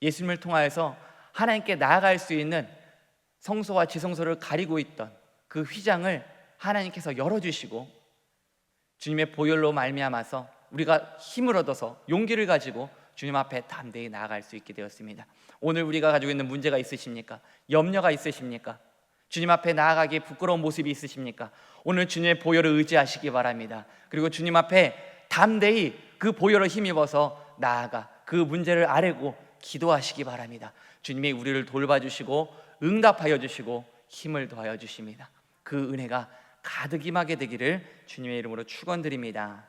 예수님을 통하여서 하나님께 나아갈 수 있는 성소와 지성소를 가리고 있던 그 휘장을 하나님께서 열어주시고 주님의 보혈로 말미암아서 우리가 힘을 얻어서 용기를 가지고 주님 앞에 담대히 나아갈 수 있게 되었습니다. 오늘 우리가 가지고 있는 문제가 있으십니까? 염려가 있으십니까? 주님 앞에 나아가기에 부끄러운 모습이 있으십니까? 오늘 주님의 보혈을 의지하시기 바랍니다. 그리고 주님 앞에 담대히 그 보혈을 힘입어서 나아가 그 문제를 아뢰고 기도하시기 바랍니다. 주님이 우리를 돌봐주시고 응답하여 주시고 힘을 더하여 주십니다. 그 은혜가 가득 임하게 되기를 주님의 이름으로 축원드립니다.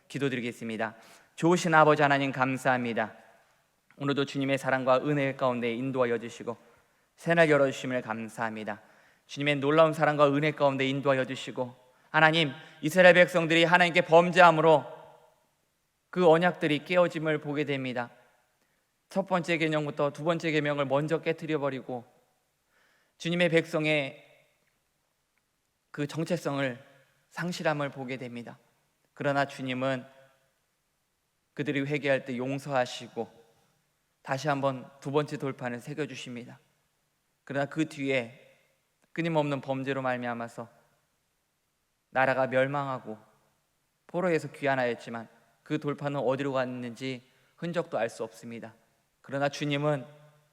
기도드리겠습니다. 좋으신 아버지 하나님 감사합니다. 오늘도 주님의 사랑과 은혜 가운데 인도하여 주시고 새날 열어주심을 감사합니다. 주님의 놀라운 사랑과 은혜 가운데 인도하여 주시고 하나님, 이스라엘 백성들이 하나님께 범죄함으로 그 언약들이 깨어짐을 보게 됩니다. 첫 번째 계명부터 두 번째 계명을 먼저 깨트려 버리고 주님의 백성의 그 정체성을 상실함을 보게 됩니다. 그러나 주님은 그들이 회개할 때 용서하시고 다시 한번 두 번째 돌판을 새겨주십니다. 그러나 그 뒤에 끊임없는 범죄로 말미암아서 나라가 멸망하고 포로에서 귀환하였지만 그 돌판은 어디로 갔는지 흔적도 알 수 없습니다. 그러나 주님은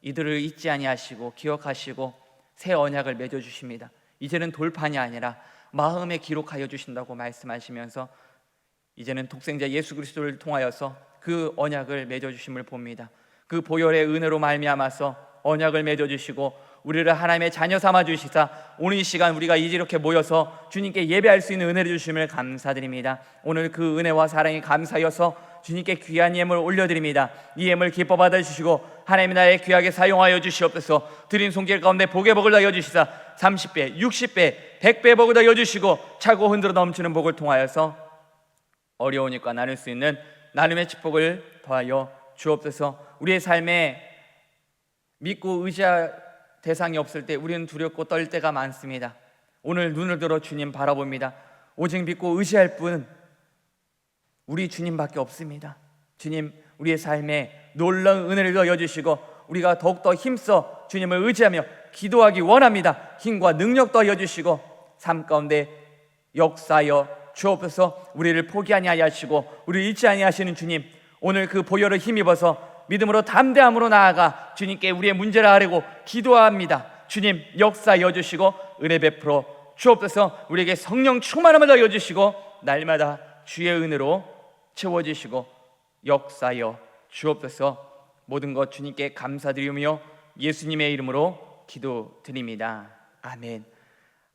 이들을 잊지 아니하시고 기억하시고 새 언약을 맺어주십니다. 이제는 돌판이 아니라 마음에 기록하여 주신다고 말씀하시면서 이제는 독생자 예수 그리스도를 통하여서 그 언약을 맺어주심을 봅니다. 그 보혈의 은혜로 말미암아서 언약을 맺어주시고 우리를 하나님의 자녀 삼아 주시사 오늘 이 시간 우리가 이렇게 모여서 주님께 예배할 수 있는 은혜를 주심을 감사드립니다. 오늘 그 은혜와 사랑이 감사여서 주님께 귀한 예물 올려드립니다. 이 예물 기뻐 받아주시고 하나님의 나라에 귀하게 사용하여 주시옵소서. 드린 손길 가운데 복의 복을 더하여 주시사 30배, 60배, 100배 복을 더하여 주시고 차고 흔들어 넘치는 복을 통하여서 어려우니까 나눌 수 있는 나눔의 축복을 더하여 주옵소서. 우리의 삶에 믿고 의지할 대상이 없을 때 우리는 두렵고 떨 때가 많습니다. 오늘 눈을 들어 주님 바라봅니다. 오직 믿고 의지할 분 우리 주님밖에 없습니다. 주님, 우리의 삶에 놀라운 은혜를 더해주시고 우리가 더욱더 힘써 주님을 의지하며 기도하기 원합니다. 힘과 능력 더해주시고 삶 가운데 역사하여 주옵소서. 우리를 포기하지 아니하시고 우리를 잊지 아니하시는 주님, 오늘 그 보혈을 힘입어서 믿음으로 담대함으로 나아가 주님께 우리의 문제를 아뢰고 기도합니다. 주님, 역사하여 주시고 은혜 베풀어 주옵소서. 우리에게 성령 충만함을 더하여 주시고 날마다 주의 은혜로 채워주시고 역사하여 주옵소서. 모든 것 주님께 감사드리며 예수님의 이름으로 기도드립니다. 아멘.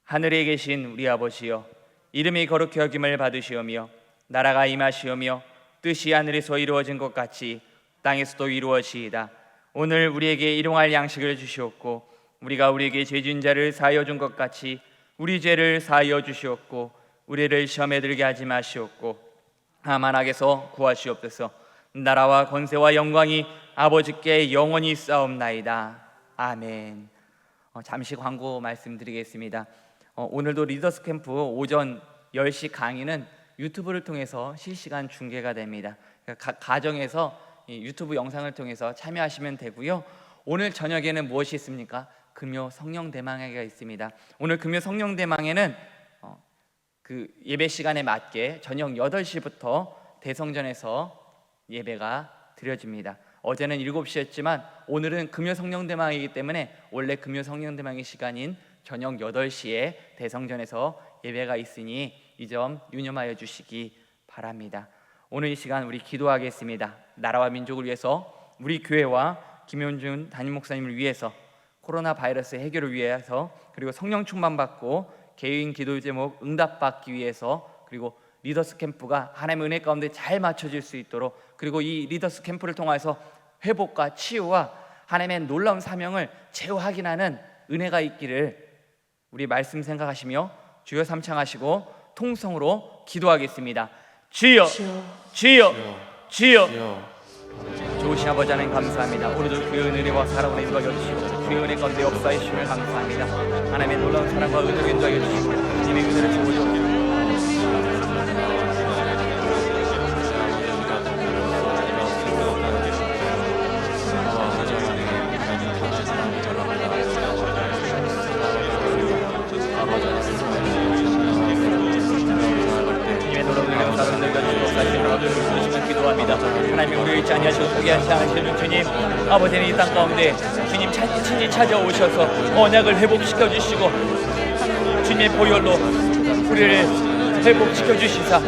하늘에 계신 우리 아버지여, 이름이 거룩히 여김을 받으시오며 나라가 임하시오며 뜻이 하늘에서 이루어진 것 같이 땅에서도 이루어지이다. 오늘 우리에게 일용할 양식을 주시옵고 우리가 우리에게 죄진 자를 사하여 준 것 같이 우리 죄를 사하여 주시옵고 우리를 시험에 들게 하지 마시옵고 다만 악에서 구하시옵소서. 나라와 권세와 영광이 아버지께 영원히 있사옵나이다. 아멘. 잠시 광고 말씀드리겠습니다. 오늘도 리더스 캠프 오전 10시 강의는 유튜브를 통해서 실시간 중계가 됩니다. 각 가정에서 이 유튜브 영상을 통해서 참여하시면 되고요. 오늘 저녁에는 무엇이 있습니까? 금요 성령 대망회가 있습니다. 오늘 금요 성령 대망회는 그 예배 시간에 맞게 저녁 8시부터 대성전에서 예배가 드려집니다. 어제는 7시였지만 오늘은 금요 성령 대망회이기 때문에 원래 금요 성령 대망회 시간인 저녁 8시에 대성전에서 예배가 있으니 이 점 유념하여 주시기 바랍니다. 오늘 이 시간 우리 기도하겠습니다. 나라와 민족을 위해서, 우리 교회와 김현준 담임 목사님을 위해서, 코로나 바이러스 해결을 위해서, 그리고 성령 충만 받고 개인 기도 제목 응답받기 위해서, 그리고 리더스 캠프가 하나님의 은혜 가운데 잘 맞춰질 수 있도록, 그리고 이 리더스 캠프를 통해서 회복과 치유와 하나님의 놀라운 사명을 재우 확인하는 은혜가 있기를 우리 말씀 생각하시며 주여 삼창하시고 통성으로 기도하겠습니다. 주여, 주여, 주여. 좋으신 아버지 하나님 감사합니다. 오늘도 주의 은혜와 사랑을 인도하여 주시고 주의 은혜 가운데 역사해 주심을 감사합니다. 하나님의 놀라운 사랑과 은혜를 인도하여 주시고 주님의 은혜를 채워주옵소서. 하나님이 우리를 잊지 아니하시고 포기하지 하게 하시는 주님, 아버지는 이 땅 가운데 주님 친히 찾아오셔서 언약을 회복시켜 주시고 주님의 보혈로 우리를 회복시켜 주시사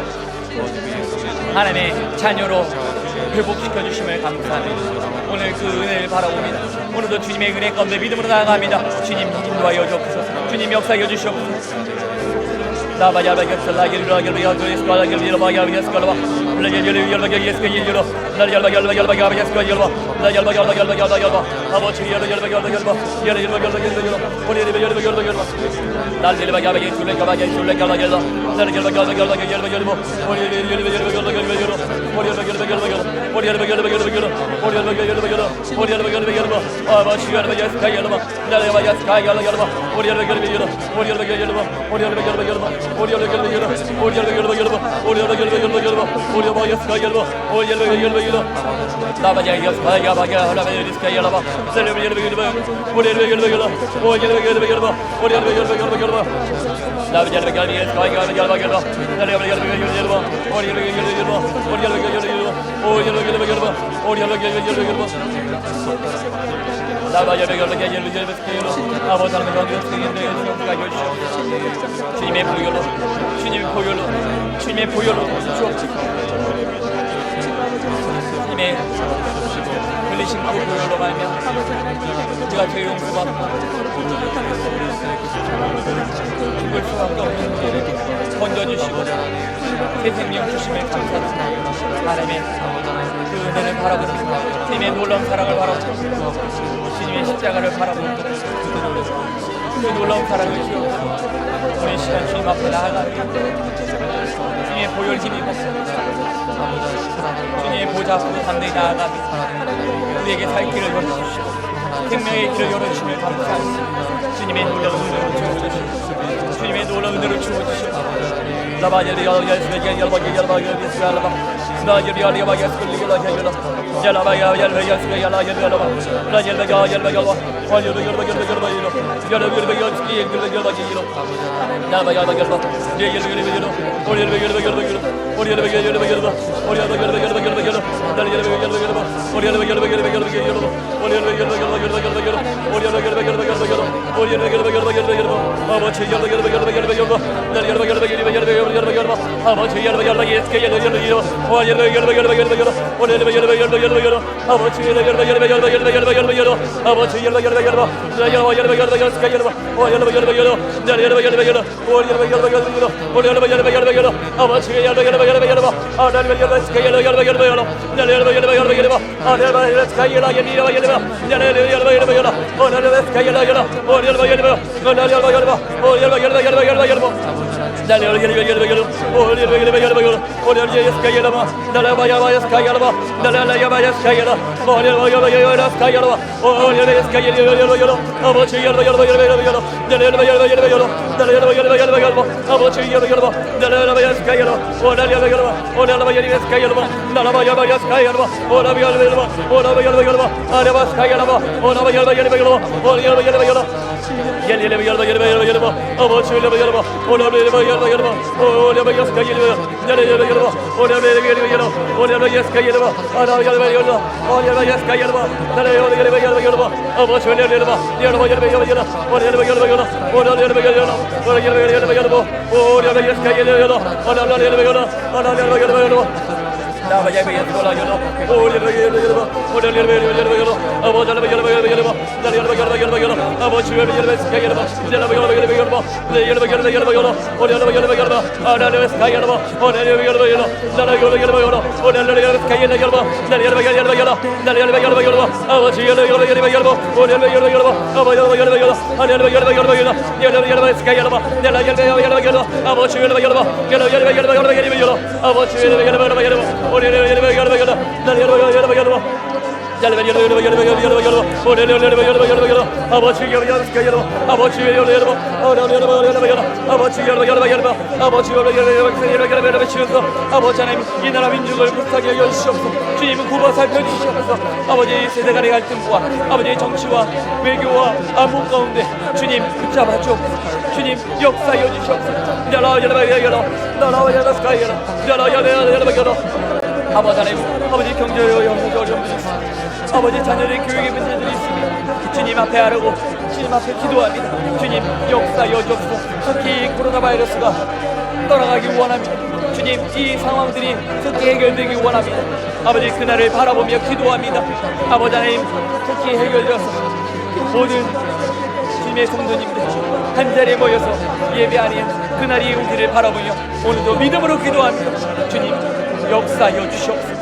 하나님의 자녀로 회복시켜 주심을 감사합니다. 오늘 그 은혜를 바라봅니다. 오늘도 주님의 은혜 가운데 믿음으로 나아갑니다. 주님 인도하여 주옵소서. 주님 역사하여 주시옵소서. 주님의 보혈로, 주님의 보혈로, 주님의 보혈로 주옵소서. 주님의 흘리신 그 보혈로 말미암아 우리가 죄 용서받고 죽을 수밖에 없는 길을 건져주시고 새 생명 주심을 감사합니다. 하나님의 그 은혜를 바라보고 주님의 놀라운 사랑을 바라보고 주님의 십자가를 바라보고 그 놀라운 사랑을 주옵소서. 오늘 시간 주님 앞에 나아갑니다. 주님의 보혈 힘입어 주님의 보좌 앞으로 담대히 나아갑니다. 우리에게 살 길을 열어주시고 생명의 길을 열어주시며 감사합니다. 주님의 놀라운 은혜를 주어주시고 주님의 놀라운 은혜를 주어주시고 아버지 하나님, 이 나라 민족을 불쌍히 여주시옵소서. 주님은 굽어 살펴주시옵소서. 아버지 세대 간의 갈등과 아버지의 정치와 외교와 안보 가운데 주님 붙잡아 주옵소서. 주님 역사여 주시옵소서. 아버지 하나님, 아버지 경제로 영역이 어려운 분이 있습니다. 아버지 자녀의 교육의 문제들이 있습니다. 주님 앞에 하라고 주님 앞에 기도합니다. 주님 역사여 주옵소서. 특히 코로나 바이러스가 떠나가기 원합니다. 주님 이 상황들이 특히 해결되기 원합니다. 아버지 그날을 바라보며 기도합니다. 아버지 하나님 특히 해결되어서 모든 주님의 성도님들 한자리에 모여서 예배하는 그날이 오기를 바라보며 오늘도 믿음으로 기도합니다. 주님 역사여 주시옵소서.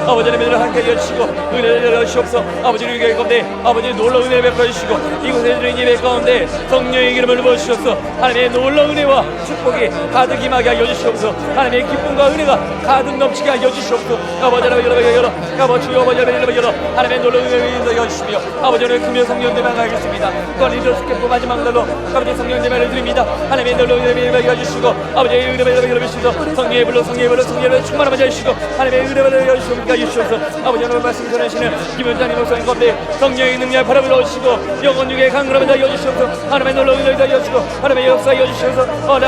아버지를 함께 여주시고 은혜를 여주시옵소서. 아버지를 위해 가운데 아버지 놀라운 은혜 베풀어 주시고 이곳에 있는 예배 가운데 성령의 기름을 부어주시옵소서. 하나님의 놀라운 은혜와 축복이 가득 임하게 하여 주시옵소서. 하나님의 기쁨과 은혜가 가득 넘치게 하여 주시옵소서. 아버지를 열어 하나님의 놀라운 은혜를 여주시며 아버지를 금요 성령 대만 하겠습니다. 또한 이들 스케프 마지막 날로 아버지 성령 대만을 드립니다. 하나님의 놀라운 은혜를 여주시고 아버지의 은혜를 여주시고 성령의 불로 충만하게 해주시고 하나님의 은혜를 여주시옵소서. 아버지의 말씀 전하시는 김원장님 목사님 가운데 성령의 능력 바람을 얻으시고 영원 중에 강건함을 여주시옵소서. 하나님의 놀라운 은혜를 여주시고 하나님의 역사 여주시옵소서. 아버지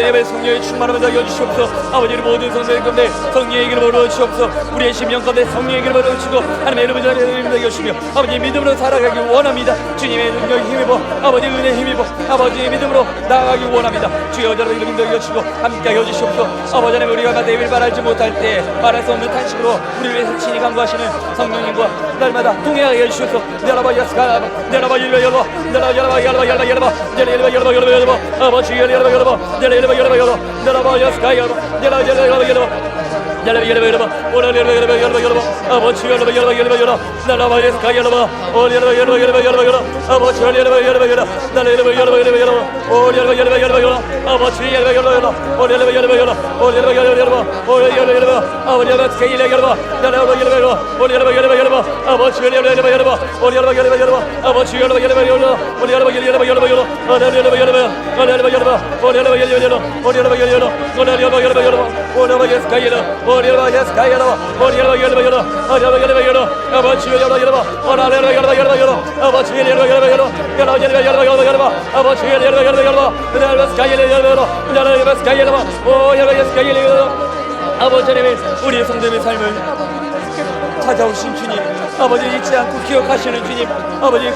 아버지의 성령의 충만함을 여주시옵소서. 아버지의 모든 성도의 가운데 성령의 기름을 부어주시옵소서. 우리의 심령 가운데 성령의 기름을 부어주시고 하나님의 이름을 전하여 주시며 아버지 믿음으로 살아가기 원합니다. 주님의 능력에 힘입어 아버지 은혜에 힘입어 아버지의 믿음으로 나아가기 원합니다. 주여 저를 이름을 여주시고 함께 여주시옵소서. 아버지 하나님 우리가 예배를 바라지 못할 때 말할 수 없는 탄식으로 우리를 위해서 친히 간구하시는 성령님과 날마다 동행하게 해주시옵소서. 아버지 하나님 우리의 성도의 삶을 찾아오신 주님, 아버지 잊지 않고 기억하시는 주님, 아버지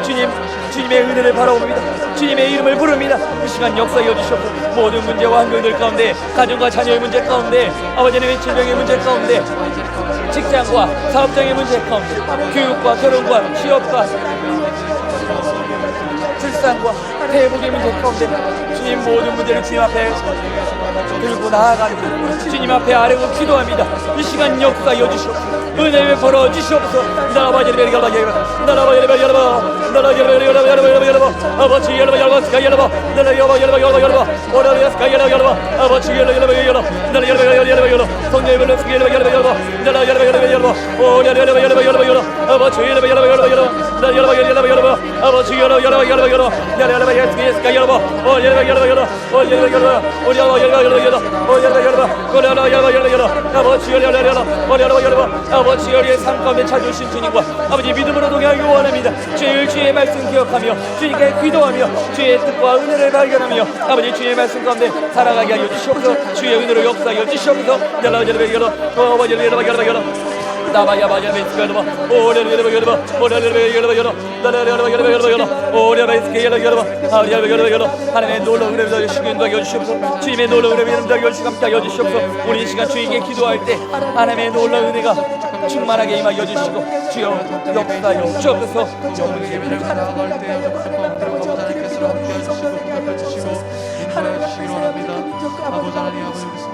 주님의 은혜를 바라봅니다. 주님의 이름을 부릅니다. 이 시간 역사여 주시옵소서. 모든 문제와 환경들 가운데, 가정과 자녀의 문제 가운데, 아버지 하나님의 질병의 문제 가운데, 직장과 사업장의 문제 가운데, 교육과 결혼과 취업과 불쌍과 회복의 문제 가운데 주님 모든 문제를 주님 앞에 들고 나아가는 주님 앞에 아뢰고 기도합니다. 이 시간 역사여 주시옵소서. 은혜를 벌어 주시옵소서. 아버지 우리의 삶 가운데 찾으신 주님과 아버지 믿음으로 동행하기 원합니다. 주의 말씀 기억하며 주님께 기도하며 주의 뜻과 은혜를 발견하며 아버지 주의 말씀 가운데 살아가게 하여 주시옵소서. 주의 은혜로 역사하여 주시옵소서. 하나님의 놀라운 은혜를 주시고 인도하여 주시옵소서. 주님의 놀라운 은혜를 함께 하여 주시옵소서. 우리 이 시간 주님께 기도할 때 하나님의 놀라운 은혜가 충만하게 임하여 주시고 주여 역사하여 주옵소서. 예배를 나아갈 때 하나님께서 함께 하시고 인도해 주시기로 합니다. 아버지 하나님 아버지